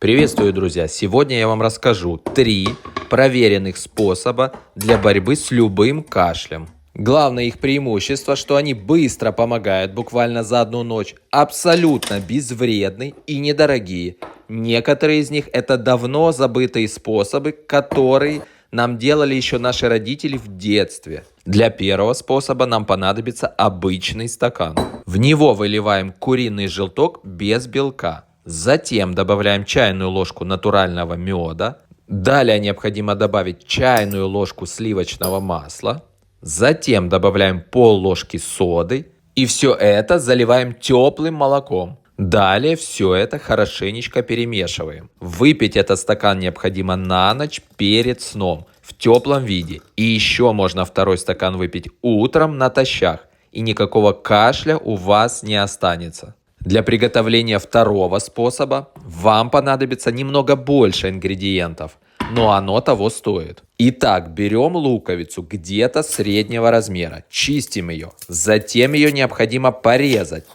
Приветствую, друзья! Сегодня я вам расскажу 3 проверенных способа для борьбы с любым кашлем. Главное их преимущество, что они быстро помогают, буквально за одну ночь, абсолютно безвредны и недорогие. Некоторые из них это давно забытые способы, которые нам делали еще наши родители в детстве. Для первого способа нам понадобится обычный стакан. В него выливаем куриный желток без белка. Затем добавляем чайную ложку натурального меда. Далее необходимо добавить чайную ложку сливочного масла. Затем добавляем пол-ложки соды. И все это заливаем теплым молоком. Далее все это хорошенечко перемешиваем. Выпить этот стакан необходимо на ночь перед сном в теплом виде. И еще можно второй стакан выпить утром натощак. И никакого кашля у вас не останется. Для приготовления второго способа вам понадобится немного больше ингредиентов, но оно того стоит. Итак, берем луковицу где-то среднего размера, чистим ее, затем ее необходимо порезать,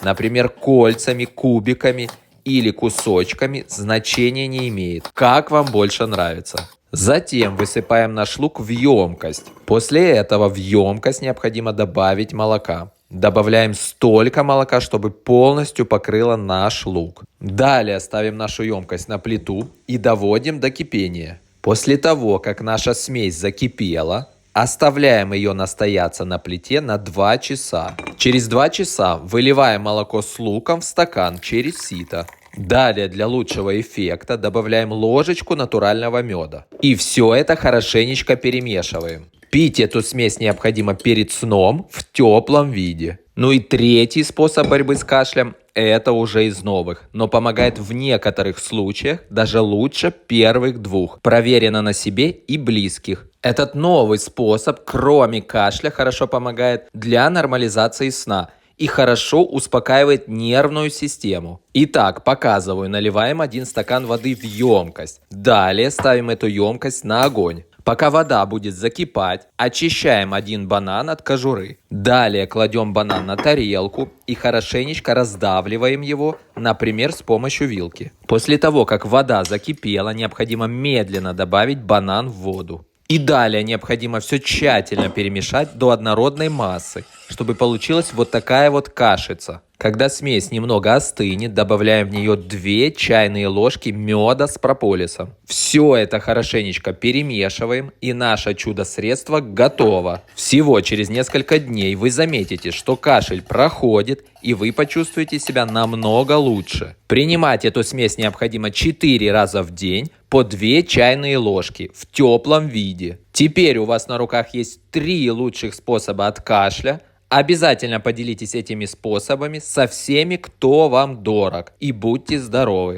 например, кольцами, кубиками или кусочками, значения не имеет, как вам больше нравится. Затем высыпаем наш лук в емкость. После этого в емкость необходимо добавить молока. Добавляем столько молока, чтобы полностью покрыло наш лук. Далее ставим нашу емкость на плиту и доводим до кипения. После того, как наша смесь закипела, оставляем ее настояться на плите на 2 часа. Через 2 часа выливаем молоко с луком в стакан через сито. Далее для лучшего эффекта добавляем ложечку натурального меда. И все это хорошенечко перемешиваем. Пить эту смесь необходимо перед сном в теплом виде. Ну и третий способ борьбы с кашлем – это уже из новых, но помогает в некоторых случаях даже лучше первых 2. Проверено на себе и близких. Этот новый способ, кроме кашля, хорошо помогает для нормализации сна и хорошо успокаивает нервную систему. Итак, показываю, наливаем 1 стакан воды в емкость. Далее ставим эту емкость на огонь. Пока вода будет закипать, очищаем 1 банан от кожуры. Далее кладем банан на тарелку и хорошенечко раздавливаем его, например, с помощью вилки. После того, как вода закипела, необходимо медленно добавить банан в воду. И далее необходимо все тщательно перемешать до однородной массы, чтобы получилась вот такая вот кашица. Когда смесь немного остынет, добавляем в нее 2 чайные ложки меда с прополисом. Все это хорошенечко перемешиваем, и наше чудо-средство готово. Всего через несколько дней вы заметите, что кашель проходит, и вы почувствуете себя намного лучше. Принимать эту смесь необходимо 4 раза в день по 2 чайные ложки в теплом виде. Теперь у вас на руках есть 3 лучших способа от кашля. Обязательно поделитесь этими способами со всеми, кто вам дорог, и будьте здоровы!